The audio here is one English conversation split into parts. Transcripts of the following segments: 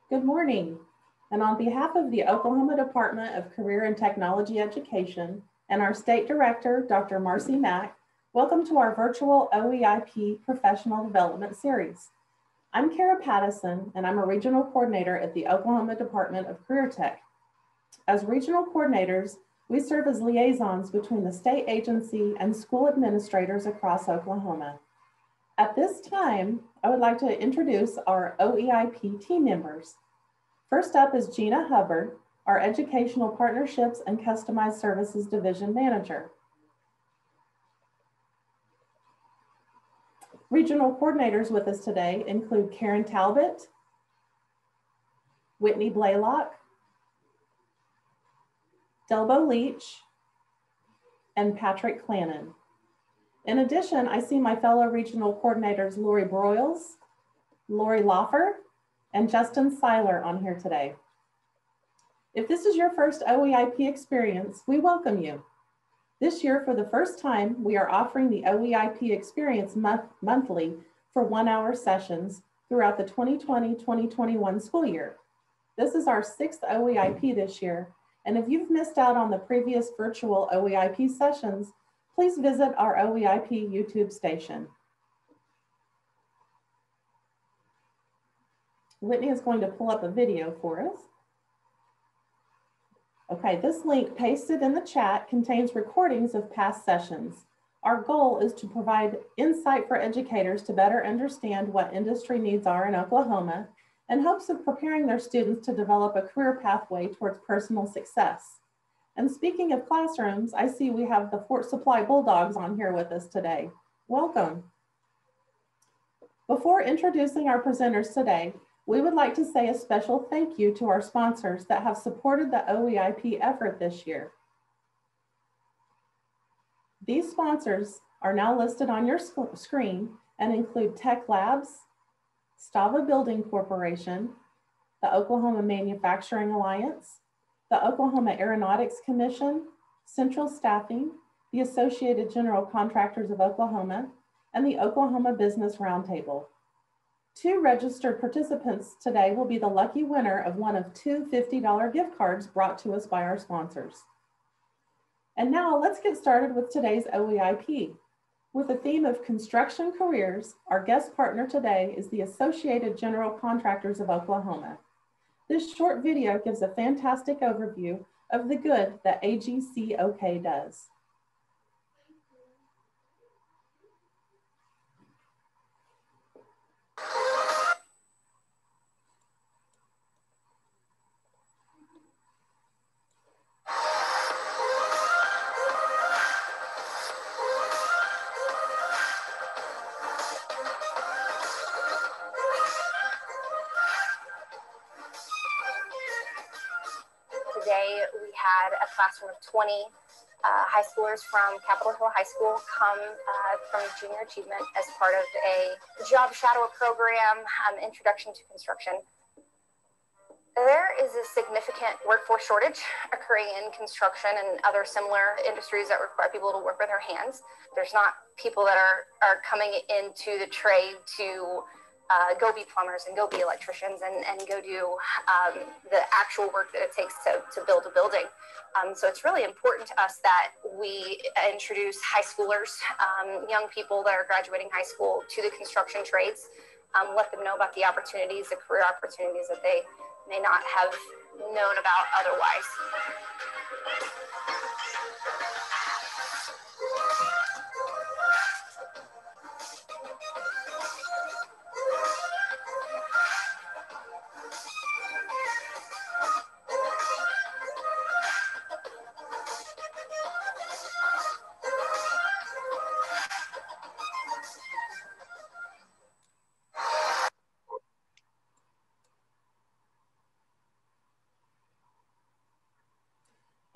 Good morning, and on behalf of the Oklahoma Department of Career and Technology Education and our State Director, Dr. Marcy Mack, welcome to our virtual OEIP Professional Development Series. I'm Kara Pattison, and I'm a Regional Coordinator at the Oklahoma Department of Career Tech. As regional coordinators, we serve as liaisons between the state agency and school administrators across Oklahoma. At this time, I would like to introduce our OEIP team members. First up is Gina Hubbard, our Educational Partnerships and Customized Services Division Manager. Regional coordinators with us today include Karen Talbot, Whitney Blaylock, Delbo Leach, and Patrick Clannon. In addition, I see my fellow regional coordinators, Lori Broyles, Lori Loffer, and Justin Seiler on here today. If this is your first OEIP experience, we welcome you. This year, for the first time, we are offering the OEIP experience monthly for 1-hour sessions throughout the 2020-2021 school year. This is our 6th OEIP this year, and if you've missed out on the previous virtual OEIP sessions, please visit our OEIP YouTube station. Whitney is going to pull up a video for us. Okay, this link pasted in the chat contains recordings of past sessions. Our goal is to provide insight for educators to better understand what industry needs are in Oklahoma in hopes of preparing their students to develop a career pathway towards personal success. And speaking of classrooms, I see we have the Fort Supply Bulldogs on here with us today. Welcome. Before introducing our presenters today, we would like to say a special thank you to our sponsors that have supported the OEIP effort this year. These sponsors are now listed on your screen and include Tech Labs, Stava Building Corporation, the Oklahoma Manufacturing Alliance, the Oklahoma Aeronautics Commission, Central Staffing, the Associated General Contractors of Oklahoma, and the Oklahoma Business Roundtable. 2 registered participants today will be the lucky winner of one of 2 $50 gift cards brought to us by our sponsors. And now let's get started with today's OEIP. With the theme of construction careers, our guest partner today is the Associated General Contractors of Oklahoma. This short video gives a fantastic overview of the good that AGCOK does. Today we had a classroom of 20 high schoolers from Capitol Hill High School come from Junior Achievement as part of a job shadow program, Introduction to Construction. There is a significant workforce shortage occurring in construction and other similar industries that require people to work with their hands. There's not people that are coming into the trade to go be plumbers and go be electricians and go do the actual work that it takes to build a building. So it's really important to us that we introduce high schoolers, young people that are graduating high school to the construction trades, let them know about the opportunities, the career opportunities that they may not have known about otherwise.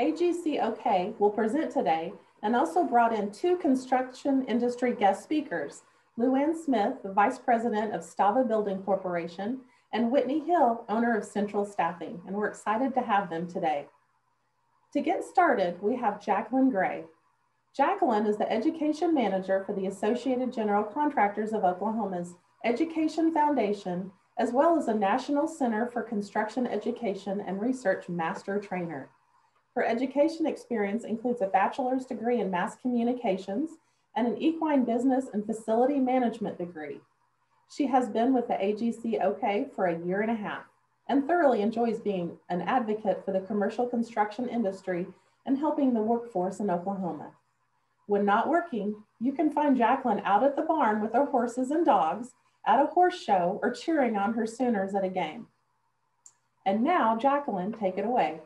AGCOK will present today and also brought in 2 construction industry guest speakers, Luann Smith, the Vice President of Stava Building Corporation, and Whitney Hill, owner of Central Staffing, and we're excited to have them today. To get started, we have Jacqueline Gray. Jacqueline is the Education Manager for the Associated General Contractors of Oklahoma's Education Foundation as well as a National Center for Construction Education and Research Master Trainer. Her education experience includes a bachelor's degree in mass communications and an equine business and facility management degree. She has been with the AGCOK for a year and a half and thoroughly enjoys being an advocate for the commercial construction industry and helping the workforce in Oklahoma. When not working, you can find Jacqueline out at the barn with her horses and dogs, at a horse show, or cheering on her Sooners at a game. And now, Jacqueline, take it away.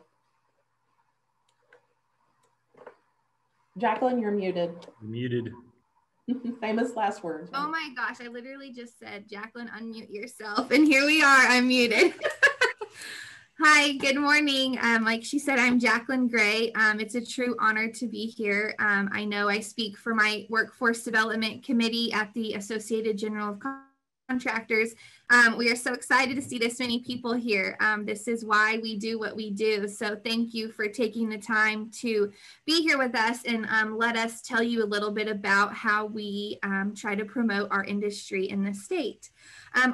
Jacqueline, you're muted. Muted. Famous last words. Oh my gosh, I literally just said, Jacqueline, unmute yourself. And here we are, I'm muted. Hi, good morning. Like she said, I'm Jacqueline Gray. It's a true honor to be here. I know I speak for my Workforce Development Committee at the Associated General of Contractors. We are so excited to see this many people here. This is why we do what we do. So thank you for taking the time to be here with us and let us tell you a little bit about how we try to promote our industry in the state.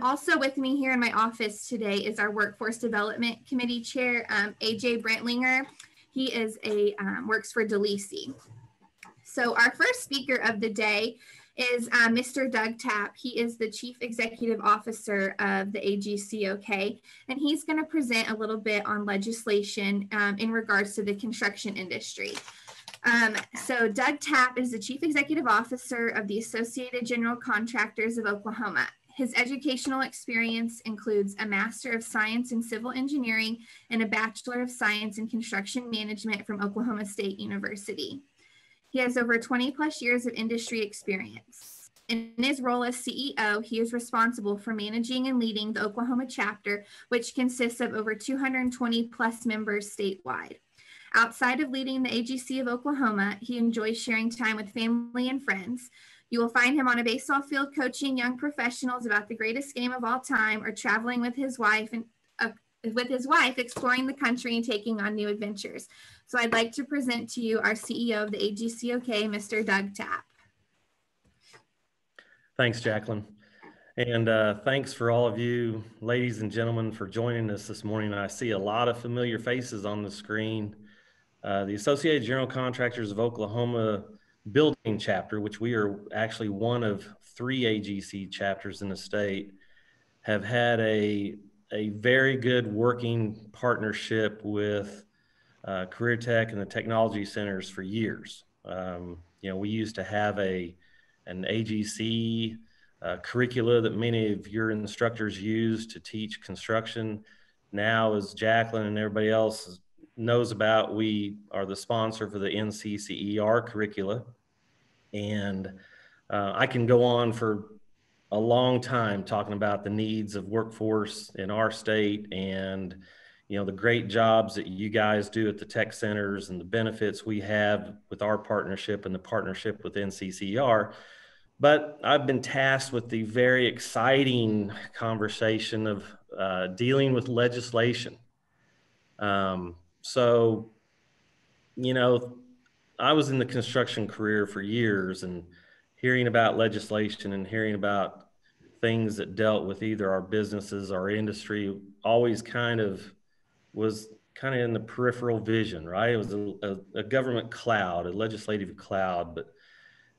Also with me here in my office today is our Workforce Development Committee Chair, AJ Brantlinger. He is works for DeLisi. So our first speaker of the day is Mr. Doug Tapp. He is the Chief Executive Officer of the AGCOK, and he's going to present a little bit on legislation in regards to the construction industry. So Doug Tapp is the Chief Executive Officer of the Associated General Contractors of Oklahoma. His educational experience includes a Master of Science in Civil Engineering and a Bachelor of Science in Construction Management from Oklahoma State University. He has over 20 plus years of industry experience. In his role as CEO, he is responsible for managing and leading the Oklahoma chapter, which consists of over 220 plus members statewide. Outside of leading the AGC of Oklahoma, he enjoys sharing time with family and friends. You will find him on a baseball field coaching young professionals about the greatest game of all time, or traveling with his wife exploring the country and taking on new adventures. So I'd like to present to you our CEO of the AGCOK, Mr. Doug Tapp. Thanks, Jacqueline. And thanks for all of you, ladies and gentlemen, for joining us this morning. I see a lot of familiar faces on the screen. The Associated General Contractors of Oklahoma building chapter, which we are actually one of 3 AGC chapters in the state, have had a very good working partnership with Career Tech and the technology centers for years. We used to have an AGC curricula that many of your instructors use to teach construction. Now, as Jacqueline and everybody else knows about, we are the sponsor for the NCCER curricula. And I can go on for a long time talking about the needs of workforce in our state and, the great jobs that you guys do at the tech centers and the benefits we have with our partnership and the partnership with NCCER. But I've been tasked with the very exciting conversation of dealing with legislation. So, I was in the construction career for years, and hearing about legislation and hearing about things that dealt with either our businesses, our industry, always was in the peripheral vision, right? It was a government cloud, a legislative cloud. But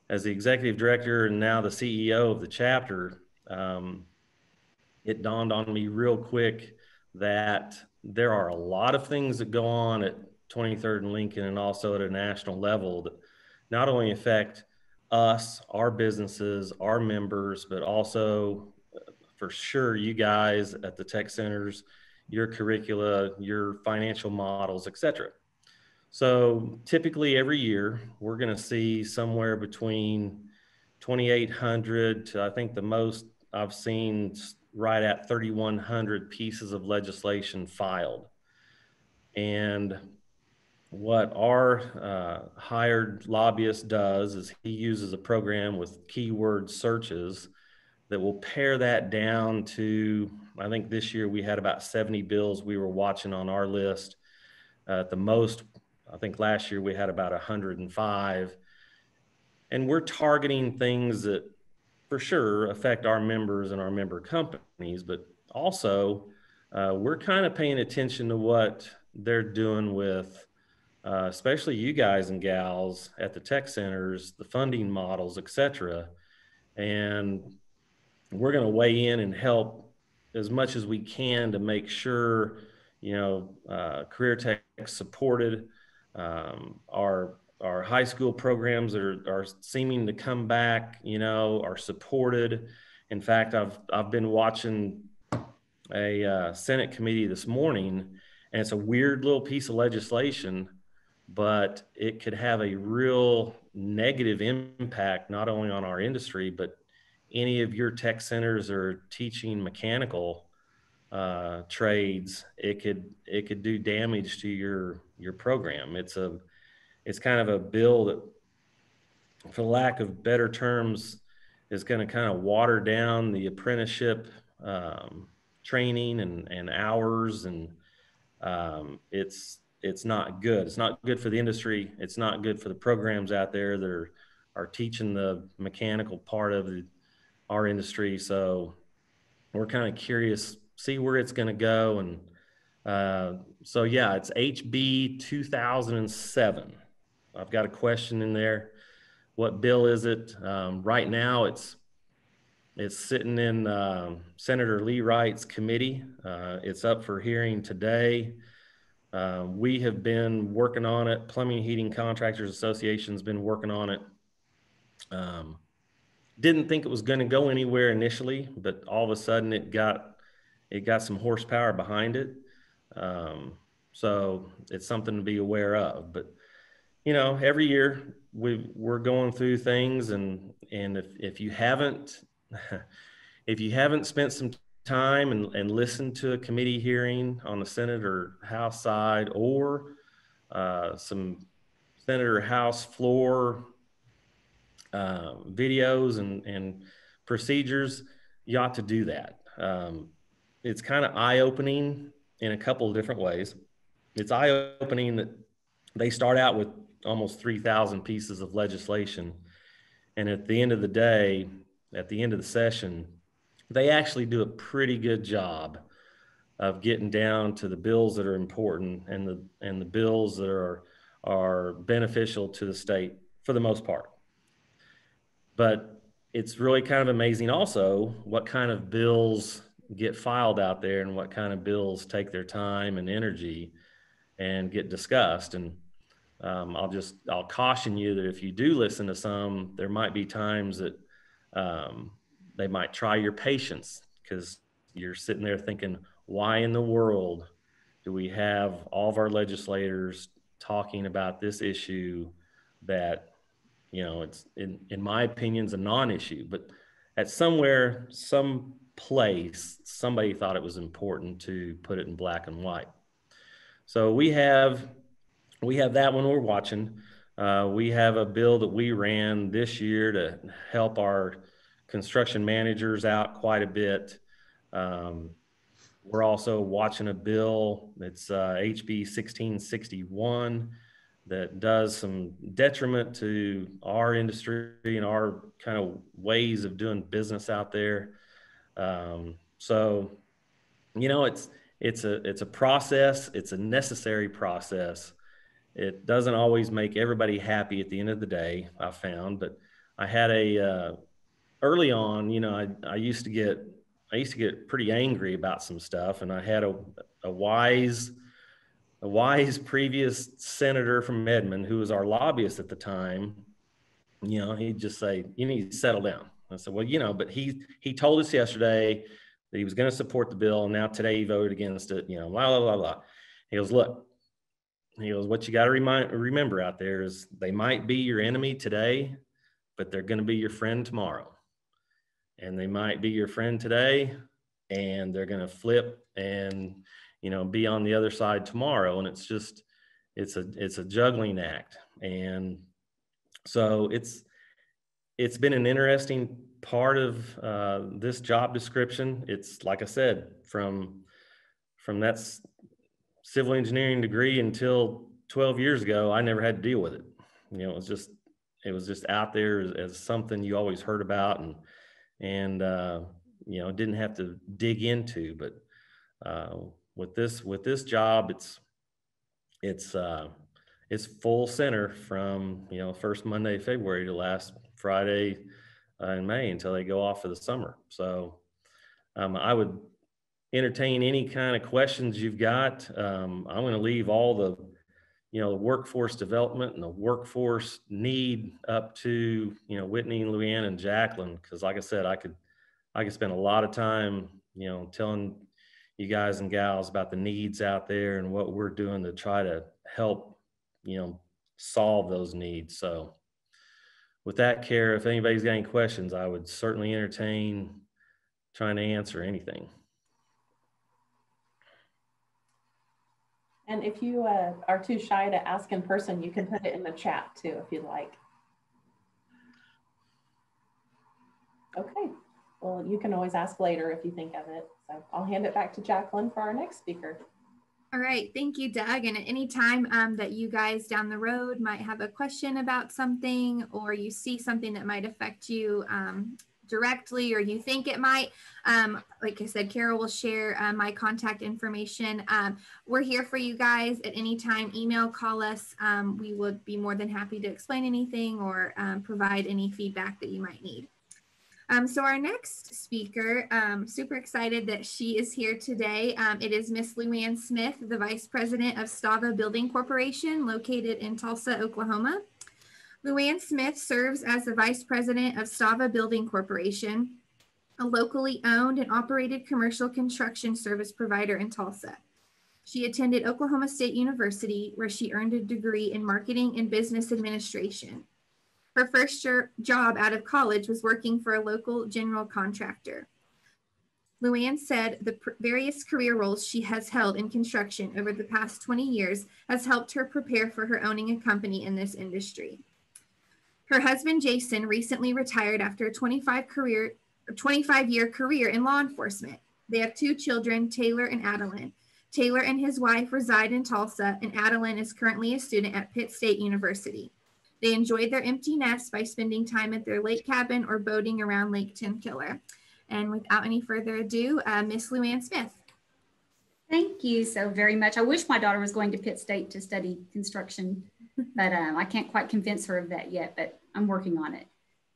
as the executive director and now the CEO of the chapter, it dawned on me real quick that there are a lot of things that go on at 23rd and Lincoln and also at a national level that not only affect us, our businesses, our members, but also for sure you guys at the tech centers, your curricula, your financial models, et cetera. So typically every year, we're going to see somewhere between 2,800 to, I think the most I've seen right at 3,100 pieces of legislation filed. And what our hired lobbyist does is he uses a program with keyword searches that will pare that down to, I think this year we had about 70 bills we were watching on our list. At the most, I think last year we had about 105. And we're targeting things that for sure affect our members and our member companies, but also, we're kind of paying attention to what they're doing with, especially you guys and gals at the tech centers, the funding models, et cetera. And we're going to weigh in and help as much as we can to make sure, career tech supported, our high school programs that are seeming to come back, are supported. In fact, I've been watching a Senate committee this morning, and it's a weird little piece of legislation, but it could have a real negative impact, not only on our industry, but any of your tech centers are teaching mechanical trades. It could do damage to your program. It's kind of a bill that, for lack of better terms, is going to kind of water down the apprenticeship training and hours, and it's not good. It's not good for the industry. It's not good for the programs out there that are teaching the mechanical part of our industry. So we're kind of curious, see where it's going to go. And so, yeah, it's HB 2007. I've got a question in there. What bill is it? Right now, it's sitting in Senator Lee Wright's committee. It's up for hearing today. We have been working on it. Plumbing and Heating Contractors Association's been working on it. Didn't think it was going to go anywhere initially, but all of a sudden it got some horsepower behind it. So it's something to be aware of. But every year we're going through things, and if you haven't spent some time and listened to a committee hearing on the Senate or House side, or some Senate or House floor videos and procedures, you ought to do that. It's kind of eye-opening in a couple of different ways. It's eye-opening that they start out with almost 3,000 pieces of legislation, and at the end of the day, at the end of the session, they actually do a pretty good job of getting down to the bills that are important and the bills that are beneficial to the state for the most part. But it's really kind of amazing also what kind of bills get filed out there and what kind of bills take their time and energy and get discussed. And I'll caution you that if you do listen to some, there might be times that they might try your patience, because you're sitting there thinking, why in the world do we have all of our legislators talking about this issue that, it's in my opinion is a non-issue, but at some place, somebody thought it was important to put it in black and white. So we have that one we're watching. We have a bill that we ran this year to help our construction managers out quite a bit. We're also watching a bill that's HB 1661 that does some detriment to our industry and our kind of ways of doing business out there. So, it's a process. It's a necessary process. It doesn't always make everybody happy at the end of the day, I found, but I had early on, I used to get pretty angry about some stuff, and I had a wise previous senator from Edmond who was our lobbyist at the time. He'd just say, you need to settle down. I said, well, but he told us yesterday that he was going to support the bill, and now today he voted against it, blah, blah, blah, blah. He goes, look, what you got to remember out there is they might be your enemy today, but they're going to be your friend tomorrow. And they might be your friend today, and they're going to flip and, be on the other side tomorrow. And it's a juggling act. And so it's been an interesting part of this job description. It's, like I said, from that civil engineering degree until 12 years ago, I never had to deal with it. It was just out there as something you always heard about. And didn't have to dig into. But with this job, it's full center from first Monday of February to last Friday in May until they go off for the summer. So I would entertain any kind of questions you've got. I'm going to leave all the the workforce development and the workforce need up to Whitney and Luann and Jacqueline, because like I said, I could spend a lot of time telling you guys and gals about the needs out there and what we're doing to try to help solve those needs. So with that, Kara, if anybody's got any questions, I would certainly entertain trying to answer anything. And if you are too shy to ask in person, you can put it in the chat too, if you'd like. Okay, well, you can always ask later if you think of it. So I'll hand it back to Jacqueline for our next speaker. All right, thank you, Doug. And at any time that you guys down the road might have a question about something, or you see something that might affect you directly, or you think it might, like I said, Carol will share my contact information. We're here for you guys at any time. Email, call us. We would be more than happy to explain anything or provide any feedback that you might need. So our next speaker, super excited that she is here today. It is Miss Luann Smith, the Vice President of Stava Building Corporation, located in Tulsa, Oklahoma. Luann Smith serves as the Vice President of Stava Building Corporation, a locally owned and operated commercial construction service provider in Tulsa. She attended Oklahoma State University, where she earned a degree in marketing and business administration. Her first job out of college was working for a local general contractor. Luann said the various career roles she has held in construction over the past 20 years has helped her prepare for her owning a company in this industry. Her husband, Jason, recently retired after a 25-year career in law enforcement. They have 2 children, Taylor and Adeline. Taylor and his wife reside in Tulsa, and Adeline is currently a student at Pitt State University. They enjoyed their empty nest by spending time at their lake cabin or boating around Lake Tenkiller. And without any further ado, Miss Luann Smith. Thank you so very much. I wish my daughter was going to Pitt State to study construction, but I can't quite convince her of that yet, but I'm working on it.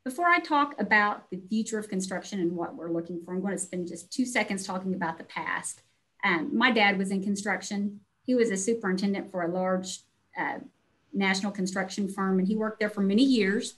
Before I talk about the future of construction and what we're looking for, I'm going to spend just 2 seconds talking about the past. My dad was in construction. He was a superintendent for a large national construction firm, and he worked there for many years.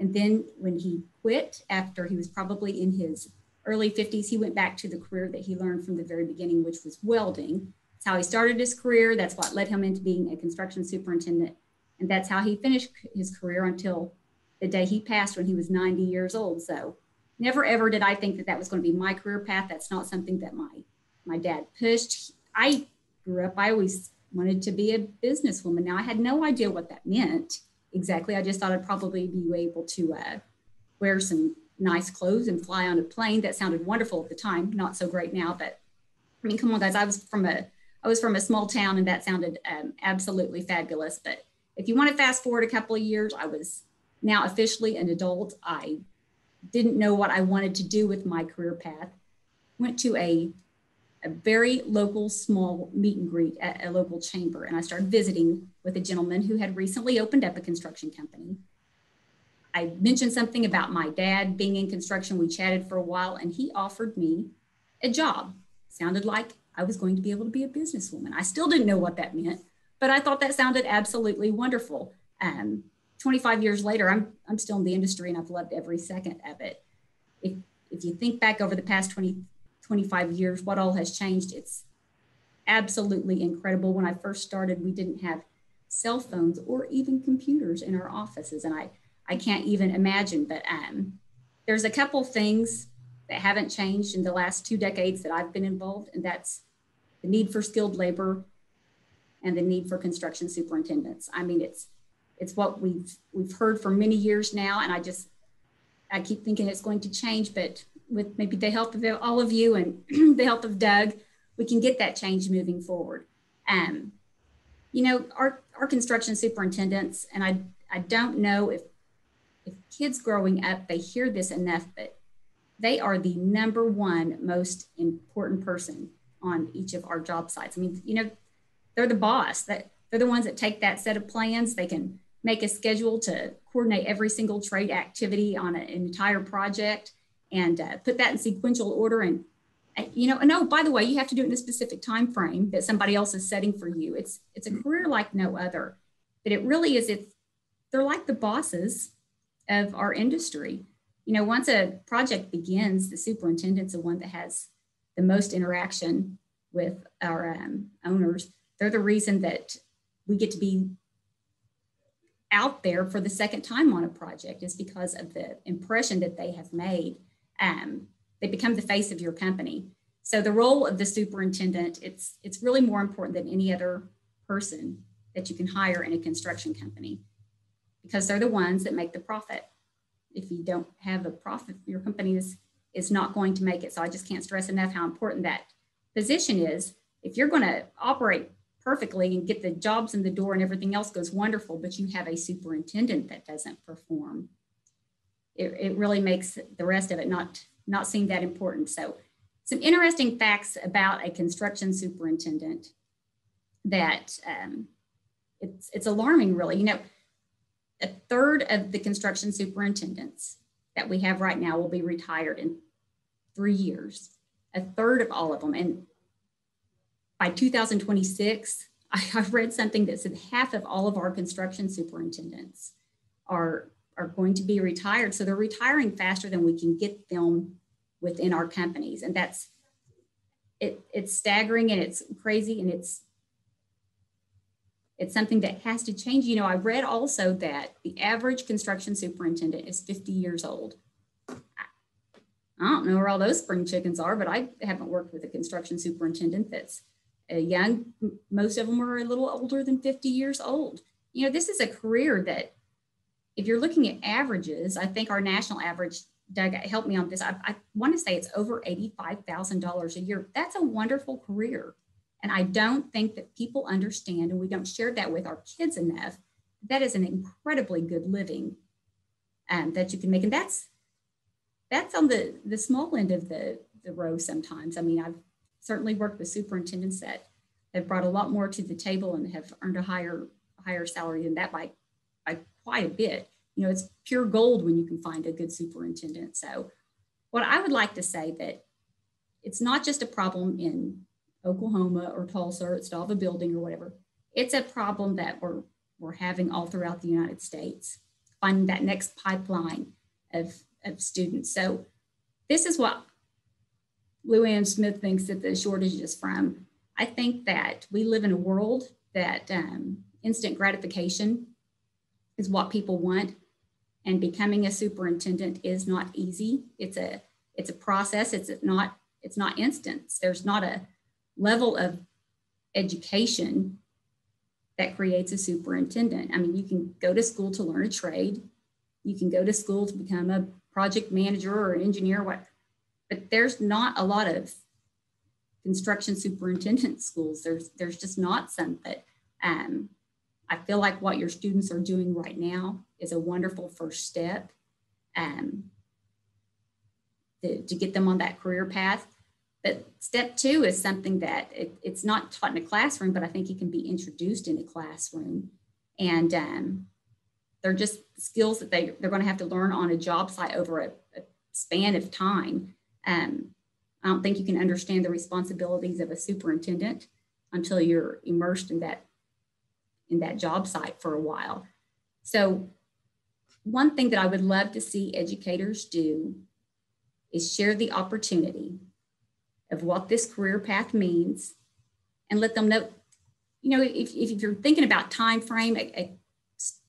And then when he quit, after he was probably in his early 50s, he went back to the career that he learned from the very beginning, which was welding. That's how he started his career. That's what led him into being a construction superintendent. And that's how he finished his career until the day he passed when he was 90 years old. So never, ever did I think that that was going to be my career path. That's not something that my dad pushed. I grew up, I always wanted to be a businesswoman. Now, I had no idea what that meant exactly. I just thought I'd probably be able to wear some nice clothes and fly on a plane. That sounded wonderful at the time, not so great now, but I mean, come on guys, I was from a small town, and that sounded absolutely fabulous. But if you want to fast forward a couple of years, I was now officially an adult. I didn't know what I wanted to do with my career path. Went to a very local small meet and greet at a local chamber, and I started visiting with a gentleman who had recently opened up a construction company. I mentioned something about my dad being in construction. We chatted for a while, and he offered me a job. Sounded like I was going to be able to be a businesswoman. I still didn't know what that meant, but I thought that sounded absolutely wonderful. 25 years later, I'm still in the industry, and I've loved every second of it. If you think back over the past 25 years, what all has changed, it's absolutely incredible. When I first started, we didn't have cell phones or even computers in our offices, and I can't even imagine, but there's a couple things that haven't changed in the last 2 decades that I've been involved, and that's the need for skilled labor and the need for construction superintendents. I mean, it's what we've heard for many years now, and I keep thinking it's going to change, but with maybe the help of all of you and the help of Doug, we can get that change moving forward. You know, our construction superintendents, and I don't know if kids growing up, they hear this enough, but they are the #1 most important person on each of our job sites. I mean, you know, they're the boss. They're the ones that take that set of plans. They can make a schedule to coordinate every single trade activity on an entire project and put that in sequential order. And, you know, and oh, by the way, you have to do it in a specific time frame that somebody else is setting for you. It's a career like no other. But it really is, they're like the bosses of our industry. You know, once a project begins, the superintendent's the one that has the most interaction with our owners. They're the reason that we get to be out there for the second time on a project, is because of the impression that they have made. They become the face of your company. So the role of the superintendent, it's really more important than any other person that you can hire in a construction company, because they're the ones that make the profit. If you don't have a profit, your company is not going to make it. So I just can't stress enough how important that position is. If you're going to operate perfectly and get the jobs in the door and everything else goes wonderful, but you have a superintendent that doesn't perform, it really makes the rest of it not seem that important. So some interesting facts about a construction superintendent that it's alarming, really. You know, 1/3 of the construction superintendents that we have right now will be retired in 3 years, 1/3 of all of them. And by 2026, I read something that said half of all of our construction superintendents are going to be retired. So they're retiring faster than we can get them within our companies. And it's staggering and it's crazy, and it's something that has to change. You know, I read also that the average construction superintendent is 50 years old. I don't know where all those spring chickens are, but I haven't worked with a construction superintendent that's young. Most of them are a little older than 50 years old. You know, this is a career that, if you're looking at averages, I think our national average, Doug, help me on this, I want to say it's over $85,000 a year. That's a wonderful career. And I don't think that people understand, and we don't share that with our kids enough, that is an incredibly good living that you can make. And that's on the small end of the row sometimes. I mean, I've certainly worked with superintendents that have brought a lot more to the table and have earned a higher salary than that by quite a bit. You know, it's pure gold when you can find a good superintendent. So what I would like to say, that it's not just a problem in Oklahoma or Tulsa or at Stava building or whatever. It's a problem that we're having all throughout the United States, finding that next pipeline of students. So this is what Lou Ann Smith thinks that the shortage is from. I think that we live in a world that instant gratification is what people want, and becoming a superintendent is not easy. It's a process. It's not instant. There's not a level of education that creates a superintendent. I mean, you can go to school to learn a trade. You can go to school to become a project manager or an engineer, but there's not a lot of construction superintendent schools. There's just not some. But I feel like what your students are doing right now is a wonderful first step to get them on that career path. But step 2 is something that it's not taught in a classroom, but I think it can be introduced in a classroom. And they're just skills that they're going to have to learn on a job site over a span of time. I don't think you can understand the responsibilities of a superintendent until you're immersed in that job site for a while. So one thing that I would love to see educators do is share the opportunity of what this career path means, and let them know, you know, if you're thinking about time frame,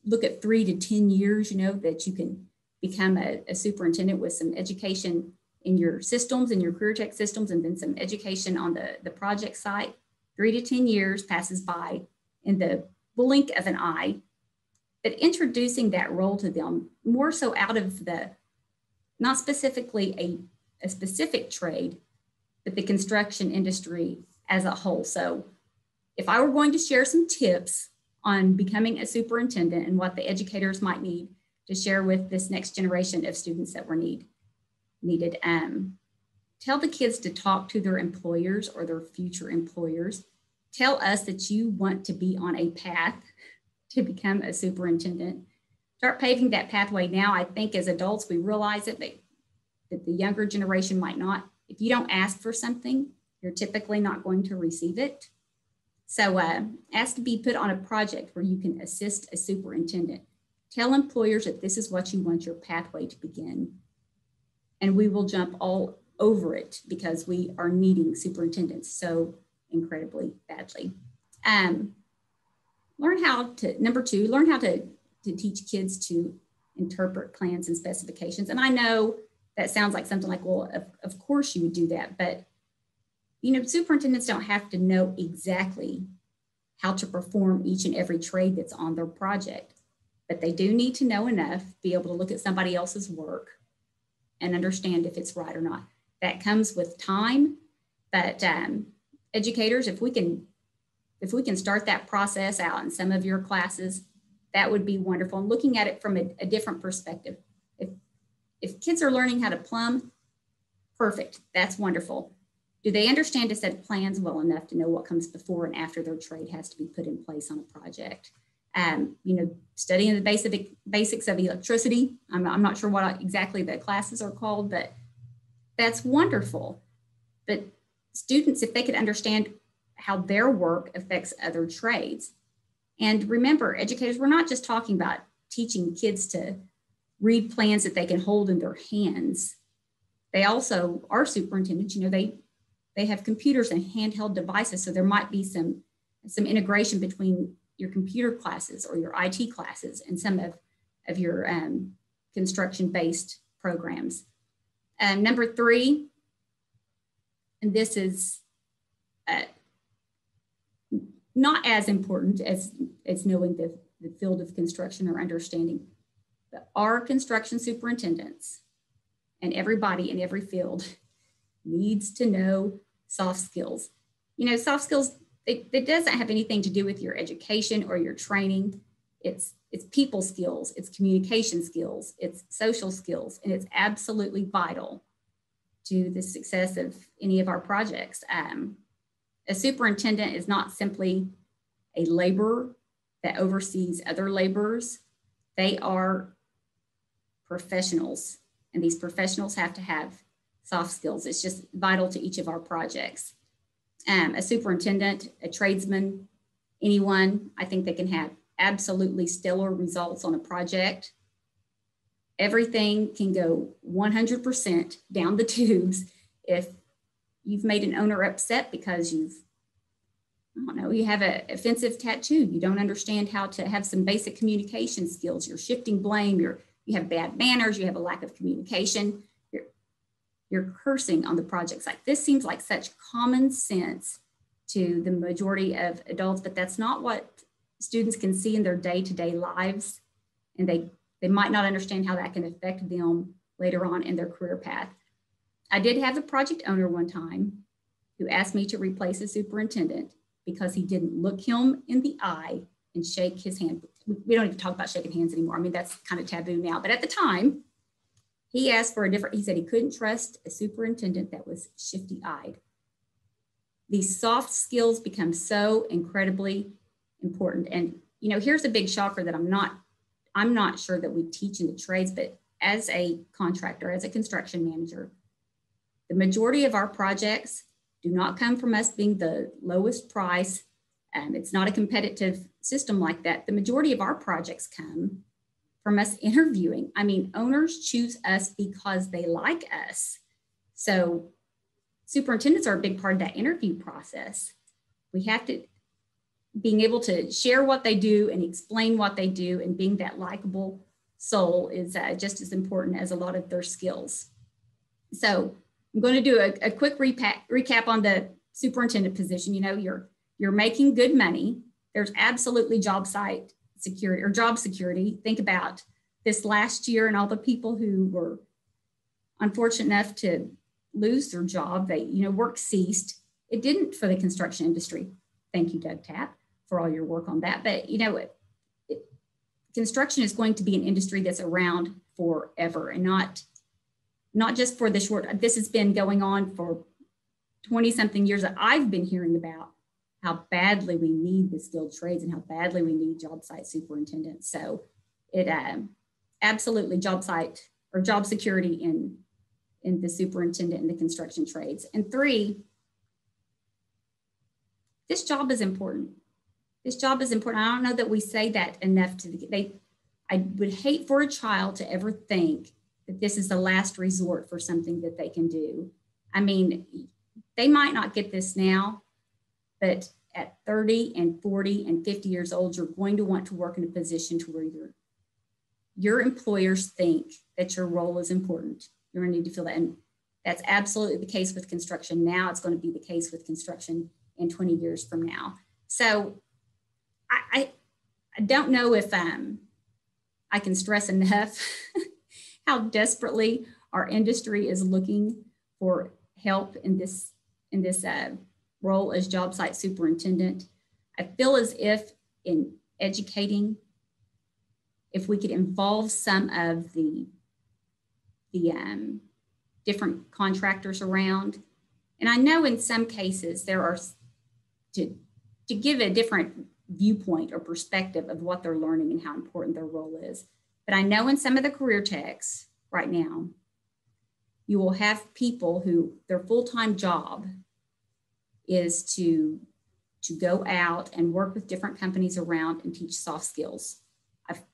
look at 3 to 10 years, you know, that you can become a superintendent with some education in your systems, in your career tech systems, and then some education on the project site. 3 to 10 years passes by in the blink of an eye, but introducing that role to them more so out of not specifically a specific trade, but the construction industry as a whole. So if I were going to share some tips on becoming a superintendent and what the educators might need to share with this next generation of students that we need, needed. Tell the kids to talk to their employers or their future employers. Tell us that you want to be on a path to become a superintendent. Start paving that pathway now. I think as adults, we realize it, that the younger generation might not. If you don't ask for something, you're typically not going to receive it. So ask to be put on a project where you can assist a superintendent. Tell employers that this is what you want your pathway to begin. And we will jump all over it because we are needing superintendents so incredibly badly. Number two, learn how to teach kids to interpret plans and specifications. And I know that sounds like something like, well, of course you would do that, but superintendents don't have to know exactly how to perform each and every trade that's on their project, but they do need to know enough, be able to look at somebody else's work and understand if it's right or not. That comes with time, but educators, if we can start that process out in some of your classes, that would be wonderful. And looking at it from a different perspective. If kids are learning how to plumb, perfect, that's wonderful. Do they understand to set plans well enough to know what comes before and after their trade has to be put in place on a project? Studying the basics of electricity. I'm not sure what exactly the classes are called, but that's wonderful. But students, if they could understand how their work affects other trades. And remember, educators, we're not just talking about teaching kids to read plans that they can hold in their hands. They also are superintendents, they have computers and handheld devices. So there might be some integration between your computer classes or your IT classes and some of your construction-based programs. Number three, and this is not as important as knowing the field of construction or understanding, but our construction superintendents and everybody in every field needs to know soft skills. Soft skills, it doesn't have anything to do with your education or your training. It's people skills, it's communication skills, it's social skills, and it's absolutely vital to the success of any of our projects. A superintendent is not simply a laborer that oversees other laborers. They are professionals, and these professionals have to have soft skills. It's just vital to each of our projects. A superintendent, a tradesman, anyone, I think they can have absolutely stellar results on a project. Everything can go 100% down the tubes if you've made an owner upset because you have an offensive tattoo. You don't understand how to have some basic communication skills. You're shifting blame. You have bad manners. You have a lack of communication. You're cursing on the project site. This seems like such common sense to the majority of adults, but that's not what students can see in their day-to-day lives. And they might not understand how that can affect them later on in their career path. I did have a project owner one time who asked me to replace a superintendent because he didn't look him in the eye and shake his hand. We don't even talk about shaking hands anymore. That's kind of taboo now, but at the time, he asked for he said he couldn't trust a superintendent that was shifty-eyed. These soft skills become so incredibly important. And, here's a big shocker that I'm not sure that we teach in the trades, but as a contractor, as a construction manager, the majority of our projects do not come from us being the lowest price. It's not a competitive system like that. The majority of our projects come from us interviewing. Owners choose us because they like us. So superintendents are a big part of that interview process. We have to being able to share what they do and explain what they do, and being that likable soul is just as important as a lot of their skills. So I'm going to do a quick recap on the superintendent position. You're making good money. There's absolutely job security. Think about this last year and all the people who were unfortunate enough to lose their job. Work ceased. It didn't for the construction industry. Thank you, Doug Tapp, for all your work on that. But construction is going to be an industry that's around forever and not not just for the short, this has been going on for 20 something years that I've been hearing about how badly we need the skilled trades and how badly we need job site superintendents. So it absolutely job site or job security in the superintendent and the construction trades. And 3, this job is important. This job is important. I don't know that we say that enough I would hate for a child to ever think that this is the last resort for something that they can do. I mean, they might not get this now, but at 30 and 40 and 50 years old, you're going to want to work in a position to where your employers think that your role is important. You're going to need to feel that. And that's absolutely the case with construction now. It's going to be the case with construction in 20 years from now. So I don't know if I can stress enough how desperately our industry is looking for help in this role as job site superintendent. I feel as if in educating, if we could involve some of the different contractors around, and I know in some cases there are, to give a different viewpoint or perspective of what they're learning and how important their role is. But I know in some of the career techs right now, you will have people who their full-time job is to go out and work with different companies around and teach soft skills.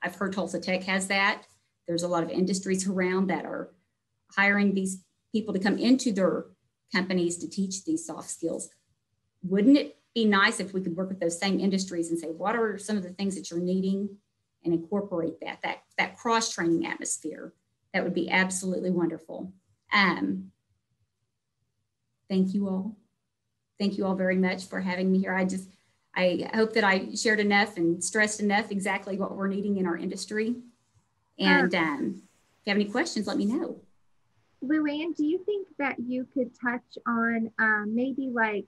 I've heard Tulsa Tech has that. There's a lot of industries around that are hiring these people to come into their companies to teach these soft skills. Wouldn't it be nice if we could work with those same industries and say, what are some of the things that you're needing, and incorporate that cross-training atmosphere? That would be absolutely wonderful. Thank you all. Thank you all very much for having me here. I hope that I shared enough and stressed enough exactly what we're needing in our industry. And if you have any questions, let me know. Luann, do you think that you could touch on maybe like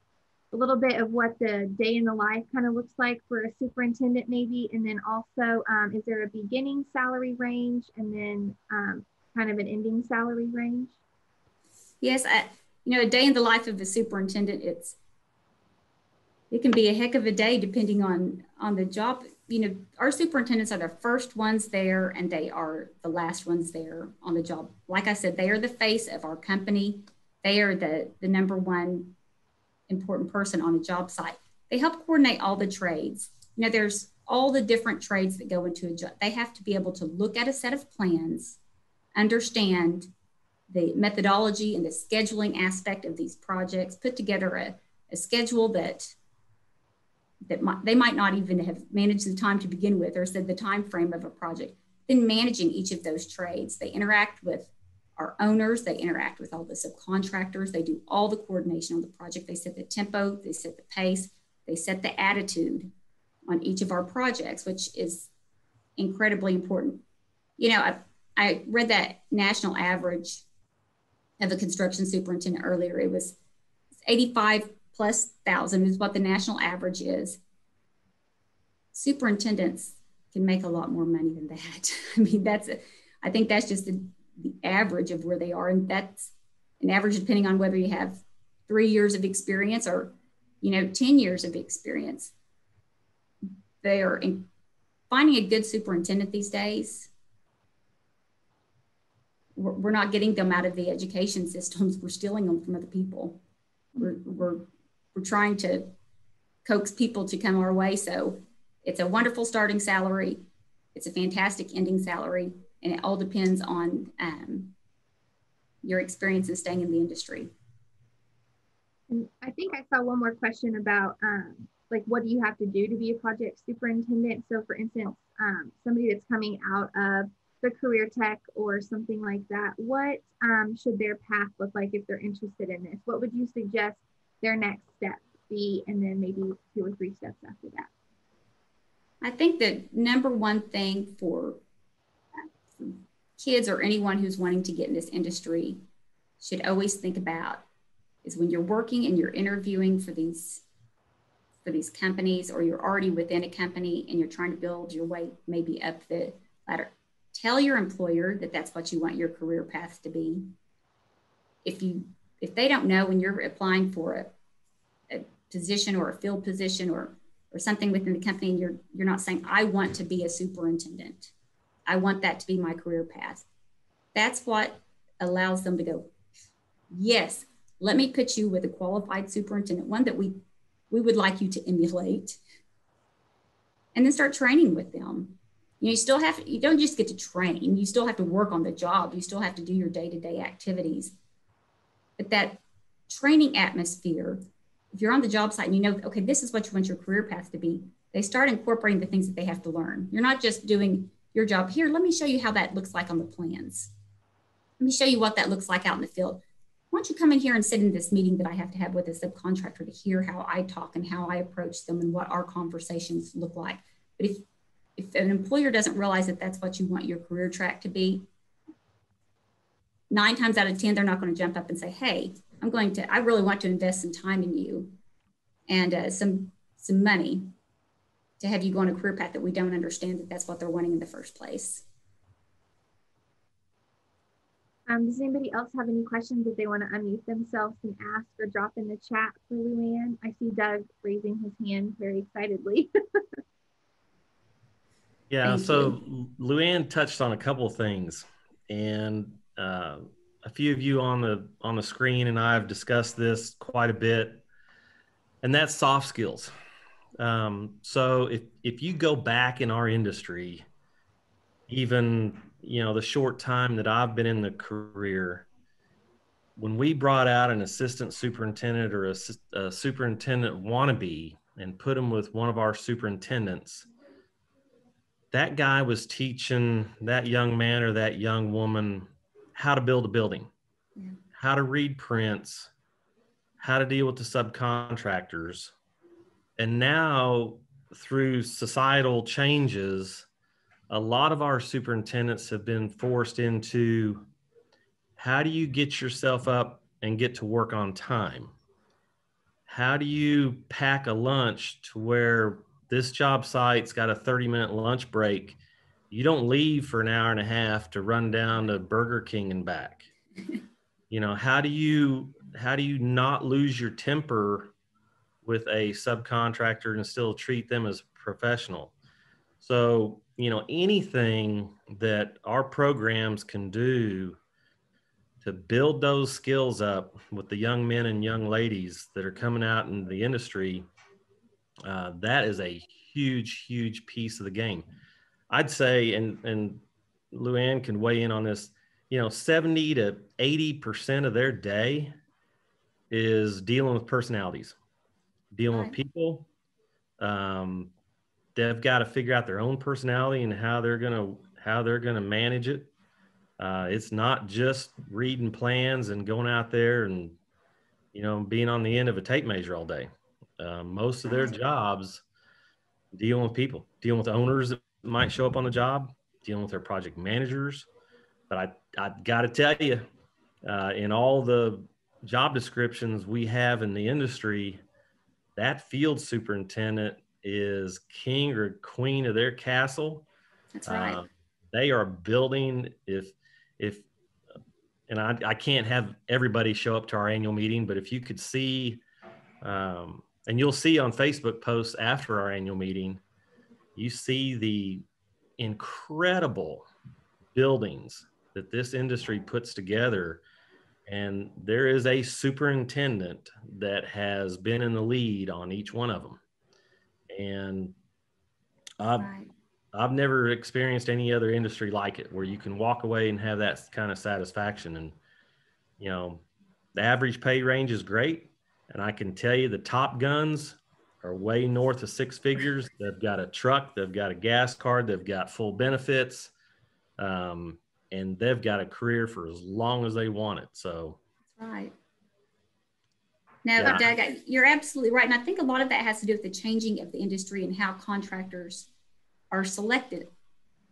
a little bit of what the day in the life kind of looks like for a superintendent maybe? And then also, is there a beginning salary range and then kind of an ending salary range? Yes, a day in the life of a superintendent, it can be a heck of a day depending on the job. Our superintendents are the first ones there and they are the last ones there on the job. Like I said, they are the face of our company. They are the number one important person on a job site. They help coordinate all the trades. There's all the different trades that go into a job. They have to be able to look at a set of plans, understand the methodology and the scheduling aspect of these projects, put together a schedule that they might not even have managed the time to begin with or said the time frame of a project. Then managing each of those trades. They interact with our owners, they interact with all the subcontractors, they do all the coordination on the project, they set the tempo, they set the pace, they set the attitude on each of our projects, which is incredibly important. I read that national average of a construction superintendent earlier. It was 85,000+ is what the national average is. Superintendents can make a lot more money than that. I mean, I think that's just the average of where they are. And that's an average depending on whether you have 3 years of experience or, 10 years of experience. They are finding a good superintendent these days. We're not getting them out of the education systems. We're stealing them from other people. We're trying to coax people to come our way. So it's a wonderful starting salary. It's a fantastic ending salary. And it all depends on your experience in staying in the industry. And I think I saw one more question about like, what do you have to do to be a project superintendent? So for instance, somebody that's coming out of the career tech or something like that, what should their path look like if they're interested in this? What would you suggest their next step be? And then maybe 2 or 3 steps after that. I think the number one thing for kids or anyone who's wanting to get in this industry should always think about is when you're working and you're interviewing for these companies, or you're already within a company and you're trying to build your way maybe up the ladder, tell your employer that that's what you want your career path to be. if they don't know when you're applying for a position or a field position or something within the company, and you're not saying, I want to be a superintendent, I want that to be my career path. That's what allows them to go, yes, let me put you with a qualified superintendent, one that we would like you to emulate, and then start training with them. You know, you don't just get to train, you still have to work on the job, you still have to do your day-to-day activities. But that training atmosphere, if you're on the job site and you know, okay, this is what you want your career path to be, they start incorporating the things that they have to learn. You're not just doing your job here. Let me show you how that looks like on the plans. Let me show you what that looks like out in the field. Why don't you come in here and sit in this meeting that I have to have with a subcontractor to hear how I talk and how I approach them and what our conversations look like. But if an employer doesn't realize that that's what you want your career track to be, 9 times out of 10, they're not going to jump up and say, hey, I really want to invest some time in you and some money to have you go on a career path that we don't understand that that's what they're wanting in the first place. Does anybody else have any questions that they want to unmute themselves and ask or drop in the chat for Luann? I see Doug raising his hand very excitedly. Yeah, so Luann touched on a couple of things, and a few of you on the screen and I have discussed this quite a bit, and that's soft skills. So if you go back in our industry, even, you know, the short time that I've been in the career, when we brought out an assistant superintendent or a superintendent wannabe and put them with one of our superintendents, that guy was teaching that young man or that young woman how to build a building, how to read prints, how to deal with the subcontractors. And now, through societal changes, a lot of our superintendents have been forced into, how do you get yourself up and get to work on time? How do you pack a lunch to where this job site's got a 30-minute lunch break? You don't leave for an hour and a half to run down to Burger King and back. You know, how do you not lose your temper with a subcontractor and still treat them as professional? So, you know, anything that our programs can do to build those skills up with the young men and young ladies that are coming out in the industry, that is a huge, huge piece of the game. I'd say, and Luann can weigh in on this, you know, 70 to 80% of their day is dealing with personalities, dealing with people. They've got to figure out their own personality and how they're gonna manage it. It's not just reading plans and going out there and, you know, being on the end of a tape measure all day. Most of their jobs dealing with people, dealing with owners that might show up on the job, dealing with their project managers. But I got to tell you, in all the job descriptions we have in the industry, that field superintendent is king or queen of their castle. That's right. They are building, and I can't have everybody show up to our annual meeting, but if you could see, and you'll see on Facebook posts after our annual meeting, you see the incredible buildings that this industry puts together. And there is a superintendent that has been in the lead on each one of them. And I've never experienced any other industry like it, where you can walk away and have that kind of satisfaction. And, you know, the average pay range is great. And I can tell you the top guns are way north of 6 figures. They've got a truck, they've got a gas card, they've got full benefits, and they've got a career for as long as they want it. So that's right. No, yeah. Doug, you're absolutely right. And I think a lot of that has to do with the changing of the industry and how contractors are selected.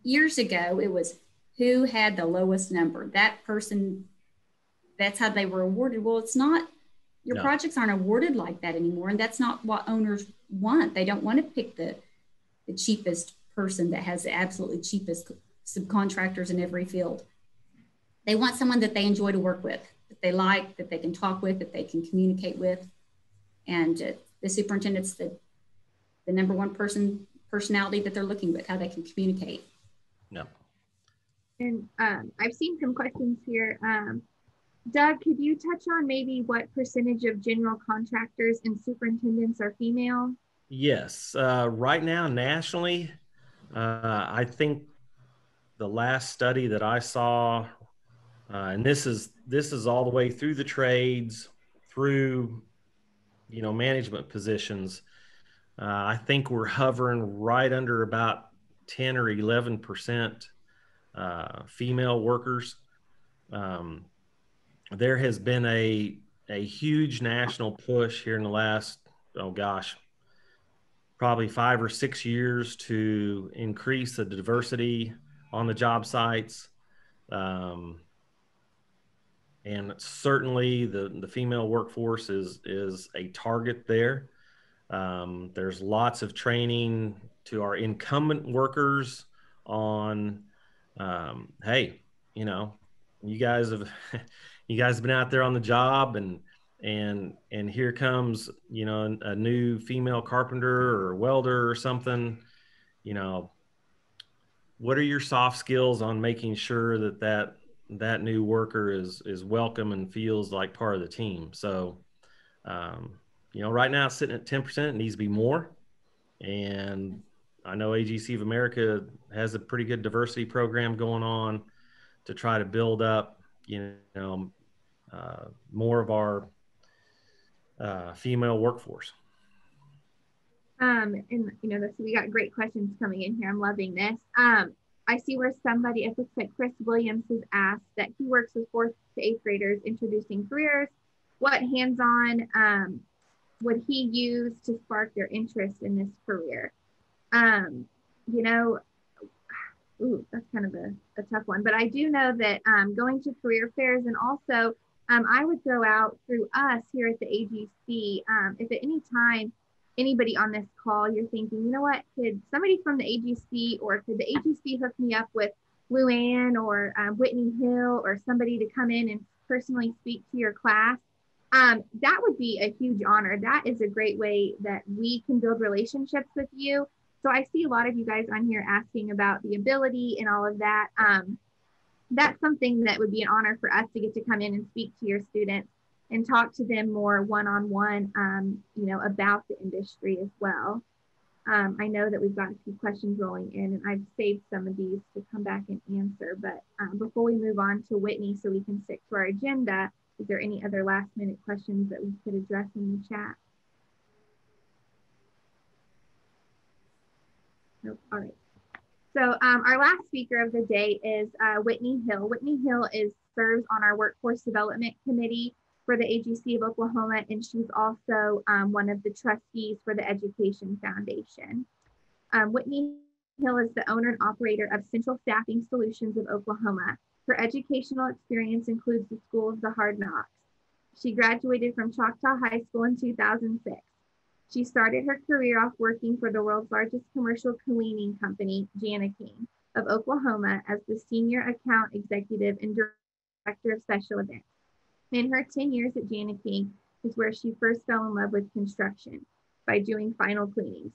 Years ago, it was who had the lowest number. That person, that's how they were awarded. Well, it's not. Your projects aren't awarded like that anymore. And that's not what owners want. They don't want to pick the cheapest person that has the absolutely cheapest subcontractors in every field. They want someone that they enjoy to work with. that they like, that they can talk with, that they can communicate with. And the superintendent's the number one personality that they're looking with, how they can communicate. No. And I've seen some questions here. Doug, could you touch on maybe what percentage of general contractors and superintendents are female? Yes. Right now, nationally, I think the last study that I saw, and this is all the way through the trades, through, you know, management positions. I think we're hovering right under about 10 or 11% female workers. There has been a huge national push here in the last, oh gosh, probably 5 or 6 years to increase the diversity on the job sites. And certainly the female workforce is a target there. There's lots of training to our incumbent workers on, hey, you know, you guys have been out there on the job, and here comes, you know, a new female carpenter or welder or something. You know, what are your soft skills on making sure that new worker is welcome and feels like part of the team? So, you know, right now it's sitting at 10%. It needs to be more. And I know AGC of America has a pretty good diversity program going on to try to build up, you know, more of our female workforce. And you know, we got great questions coming in here. I'm loving this. I see where somebody, it looks like Chris Williams, has asked that he works with 4th to 8th graders introducing careers. What hands-on would he use to spark their interest in this career? You know, ooh, that's kind of a tough one, but I do know that going to career fairs, and also I would throw out through us here at the AGC, if at any time anybody on this call, you're thinking, you know what, could somebody from the AGC, or could the AGC hook me up with Luann or Whitney Hill or somebody to come in and personally speak to your class? That would be a huge honor. That is a great way that we can build relationships with you. So I see a lot of you guys on here asking about the ability and all of that. That's something that would be an honor for us to get to come in and speak to your students and talk to them more one-on-one, you know, about the industry as well. I know that we've got a few questions rolling in, and I've saved some of these to come back and answer. But before we move on to Whitney, so we can stick to our agenda, is there any other last-minute questions that we could address in the chat? Nope. All right. So our last speaker of the day is Whitney Hill. Whitney Hill serves on our Workforce Development Committee for the AGC of Oklahoma, and she's also one of the trustees for the Education Foundation. Whitney Hill is the owner and operator of Central Staffing Solutions of Oklahoma. Her educational experience includes the School of the Hard Knocks. She graduated from Choctaw High School in 2006. She started her career off working for the world's largest commercial cleaning company, Jacqueline, of Oklahoma, as the Senior Account Executive and Director of Special Events. In her 10 years at Jacqueline is where she first fell in love with construction by doing final cleanings.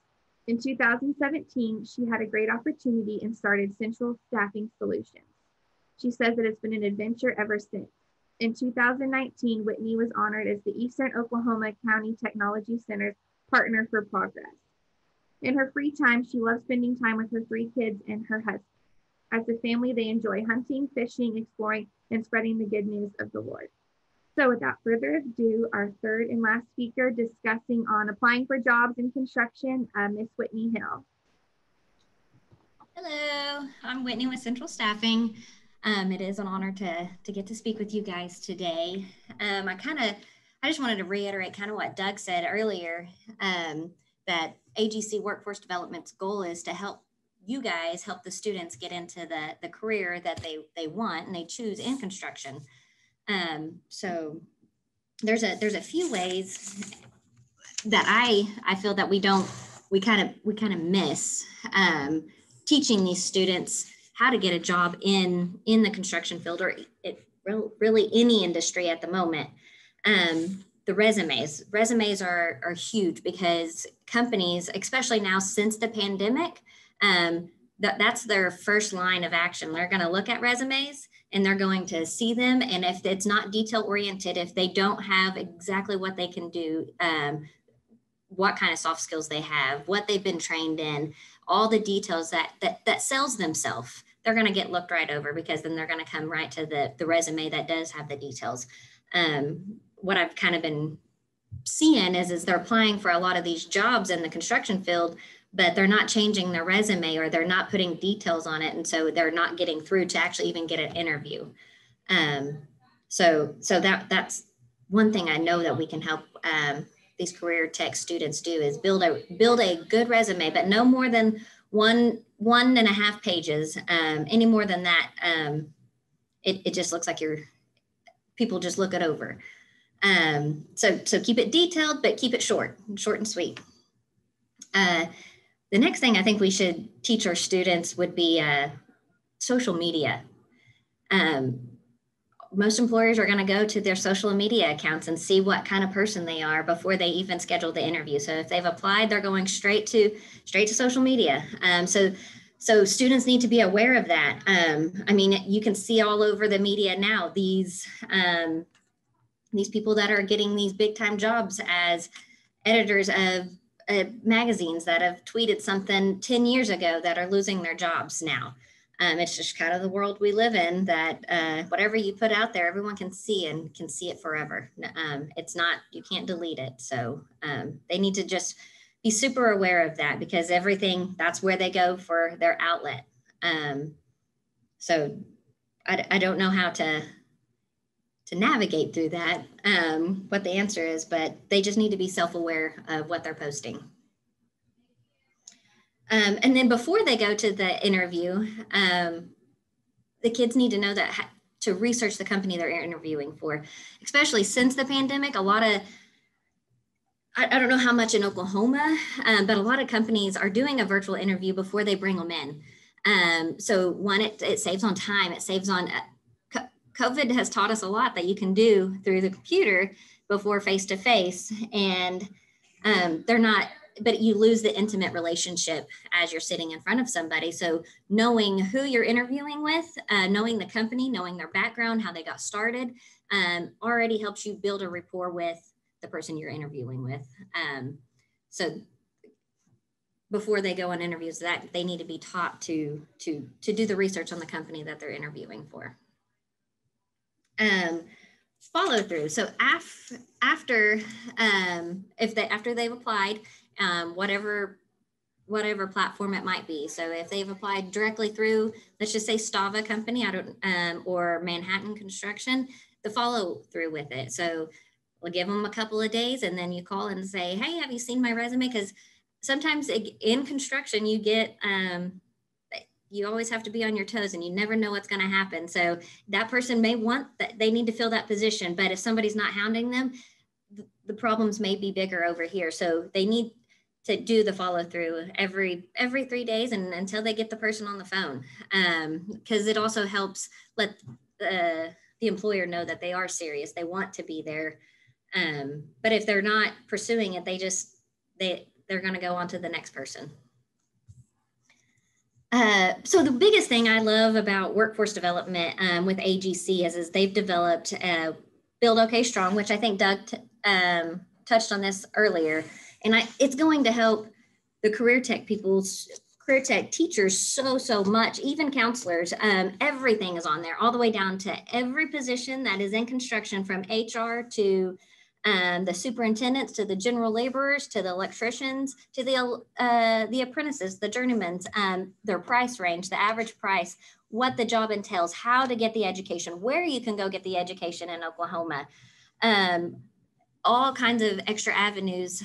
In 2017, she had a great opportunity and started Central Staffing Solutions. She says that it's been an adventure ever since. In 2019, Whitney was honored as the Eastern Oklahoma County Technology Center's Partner for Progress. In her free time, she loves spending time with her 3 kids and her husband. As a family, they enjoy hunting, fishing, exploring, and spreading the good news of the Lord. So without further ado, our third and last speaker discussing on applying for jobs in construction, Miss Whitney Hill. Hello, I'm Whitney with Central Staffing. It is an honor to get to speak with you guys today. I just wanted to reiterate kind of what Doug said earlier, that AGC Workforce Development's goal is to help you guys, help the students get into the career that they want and they choose in construction. So there's a few ways that I feel that we kind of miss teaching these students how to get a job in the construction field, or really any industry at the moment. The resumes are huge because companies, especially now since the pandemic, that's their first line of action. They're going to look at resumes and they're going to see them. And if it's not detail oriented, if they don't have exactly what they can do, what kind of soft skills they have, what they've been trained in, all the details that sells themselves, they're going to get looked right over, because then they're going to come right to the resume that does have the details. What I've kind of been seeing is they're applying for a lot of these jobs in the construction field, but they're not changing their resume, or they're not putting details on it. And so they're not getting through to actually even get an interview. So that's one thing I know that we can help these career tech students do, is build a good resume, but no more than one and a half pages. Any more than that, it just looks like people just look it over. So keep it detailed, but keep it short and sweet. The next thing I think we should teach our students would be social media. Most employers are going to go to their social media accounts and see what kind of person they are before they even schedule the interview. So if they've applied, they're going straight to social media. So students need to be aware of that. I mean, you can see all over the media now, these people that are getting these big time jobs as editors of magazines that have tweeted something 10 years ago that are losing their jobs now. It's just kind of the world we live in, that whatever you put out there, everyone can see and can see it forever. It's not, you can't delete it. So they need to just be super aware of that, because everything, that's where they go for their outlet. So I don't know how to navigate through that, what the answer is, but they just need to be self-aware of what they're posting. And then before they go to the interview, the kids need to know that to research the company they're interviewing for, especially since the pandemic. A lot of, I don't know how much in Oklahoma, but a lot of companies are doing a virtual interview before they bring them in. So one, it saves on time, it saves on, COVID has taught us a lot that you can do through the computer before face-to-face, and they're not, but you lose the intimate relationship as you're sitting in front of somebody. So knowing who you're interviewing with, knowing the company, knowing their background, how they got started, already helps you build a rapport with the person you're interviewing with. So before they go on interviews, that they need to be taught to do the research on the company that they're interviewing for. Follow through. So after they've applied, whatever platform it might be. So if they've applied directly through, let's just say Stava company, or Manhattan Construction, the follow through with it. So we'll give them a couple of days, and then you call and say, hey, have you seen my resume? Because sometimes in construction, you get, you always have to be on your toes, and you never know what's going to happen. So that person may want that, they need to fill that position, but if somebody's not hounding them, the problems may be bigger over here. So they need to do the follow through every 3 days, and until they get the person on the phone, because it also helps let the employer know that they are serious, they want to be there. But if they're not pursuing it, they're going to go on to the next person. So the biggest thing I love about workforce development with AGC is they've developed Build OK Strong, which I think Doug touched on this earlier. And it's going to help the career tech teachers so much, even counselors. Everything is on there, all the way down to every position that is in construction, from HR to the superintendents, to the general laborers, to the electricians, to the apprentices, the journeymen, their price range, the average price, what the job entails, how to get the education, where you can go get the education in Oklahoma, all kinds of extra avenues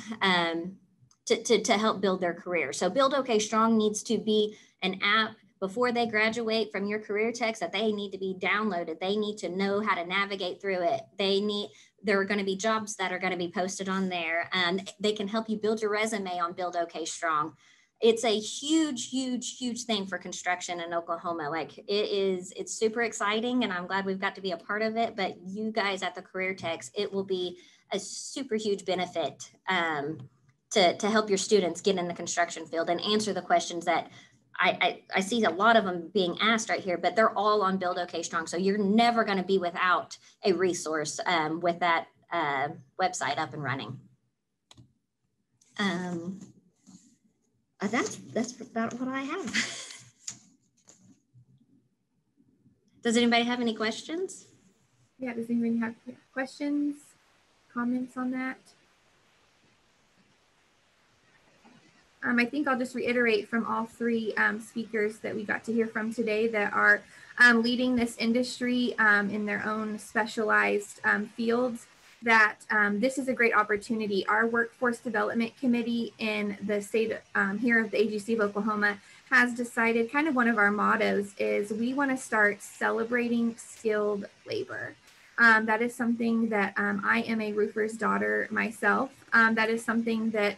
to help build their career. So Build OK Strong needs to be an app before they graduate from your career techs that they need to be downloaded. They need to know how to navigate through it. There are going to be jobs that are going to be posted on there, and they can help you build your resume on Build OK Strong. it's a huge, huge, huge thing for construction in Oklahoma. Like it's super exciting, and I'm glad we've got to be a part of it. But you guys at the Career Techs, it will be a super huge benefit to help your students get in the construction field and answer the questions that I see a lot of them being asked right here, but they're all on Build OK Strong. So you're never going to be without a resource with that website up and running. That's about what I have. Does anybody have any questions? Yeah, does anybody have questions, comments on that? I think I'll just reiterate from all three speakers that we got to hear from today that are leading this industry in their own specialized fields, that this is a great opportunity. Our Workforce Development Committee in the state here of the AGC of Oklahoma has decided, kind of one of our mottos is we want to start celebrating skilled labor. That is something that I am a roofer's daughter myself. That is something that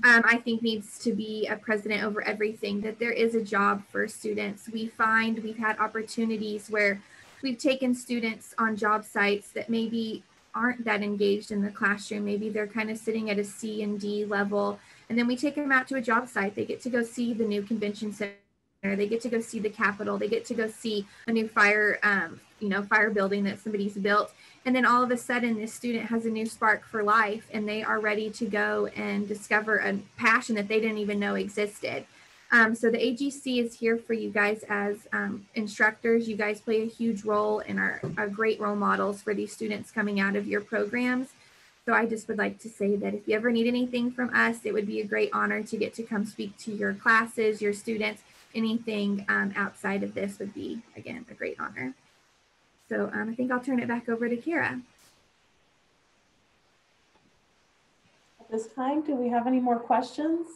I think needs to be a precedent over everything, that there is a job for students. We find we've had opportunities where we've taken students on job sites that maybe aren't that engaged in the classroom. Maybe they're kind of sitting at a C and D level. And then we take them out to a job site. They get to go see the new convention center. They get to go see the Capitol. They get to go see a new fire building that somebody's built. And then all of a sudden, this student has a new spark for life, and they are ready to go and discover a passion that they didn't even know existed. So the AGC is here for you guys as instructors. You guys play a huge role and are great role models for these students coming out of your programs. So I just would like to say that if you ever need anything from us, it would be a great honor to get to come speak to your classes, your students. Anything outside of this would be, again, a great honor. So I think I'll turn it back over to Kara. At this time, do we have any more questions?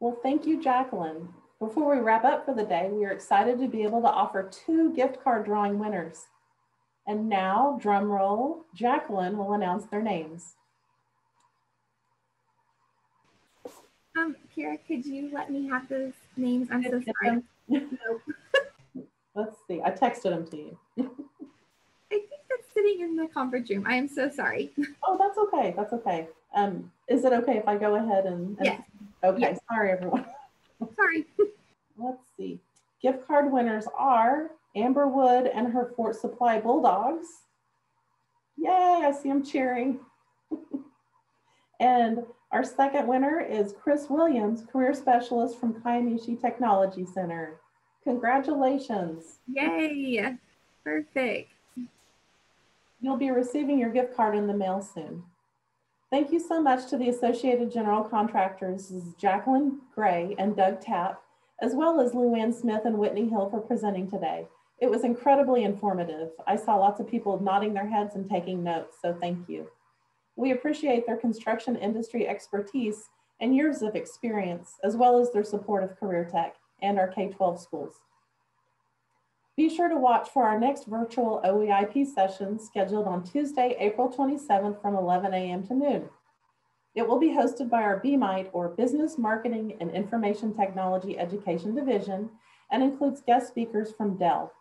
Well, thank you, Jacqueline. Before we wrap up for the day, we are excited to be able to offer 2 gift card drawing winners. And now, drum roll, Jacqueline will announce their names. Kara, could you let me have those names? I'm so sorry. Nope. Let's see, I texted them to you. I think that's sitting in the conference room. I am so sorry. Oh, that's okay, that's okay. Is it okay if I go ahead and yes. Okay, yes. Sorry everyone. Sorry. Let's see. Gift card winners are Amber Wood and her Fort Supply Bulldogs. Yay, I see them cheering. And our second winner is Chris Williams, Career Specialist from Kiamichi Technology Center. Congratulations. Yay, perfect. You'll be receiving your gift card in the mail soon. Thank you so much to the Associated General Contractors, Jacqueline Gray and Doug Tapp, as well as Luann Smith and Whitney Hill for presenting today. It was incredibly informative. I saw lots of people nodding their heads and taking notes, so thank you. We appreciate their construction industry expertise and years of experience, as well as their support of Career Tech and our K-12 schools. Be sure to watch for our next virtual OEIP session scheduled on Tuesday, April 27th from 11 a.m. to noon. It will be hosted by our BMIT, or Business Marketing and Information Technology Education Division, and includes guest speakers from Dell.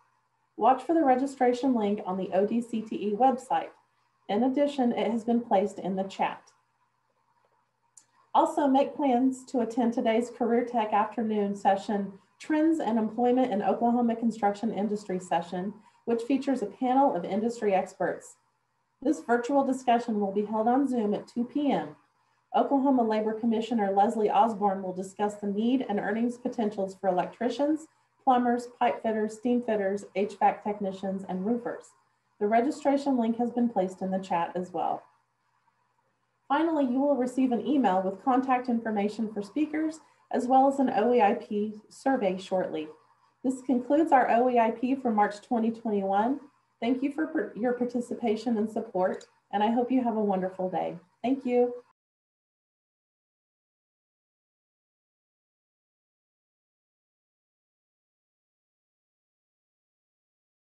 Watch for the registration link on the ODCTE website. In addition, it has been placed in the chat. Also, make plans to attend today's Career Tech afternoon session, Trends and Employment in Oklahoma Construction Industry session, which features a panel of industry experts. This virtual discussion will be held on Zoom at 2 p.m. Oklahoma Labor Commissioner Leslie Osborne will discuss the need and earnings potentials for electricians, plumbers, pipe fitters, steam fitters, HVAC technicians, and roofers. The registration link has been placed in the chat as well. Finally, you will receive an email with contact information for speakers, as well as an OEIP survey shortly. This concludes our OEIP for March 2021. Thank you for your participation and support, and I hope you have a wonderful day. Thank you.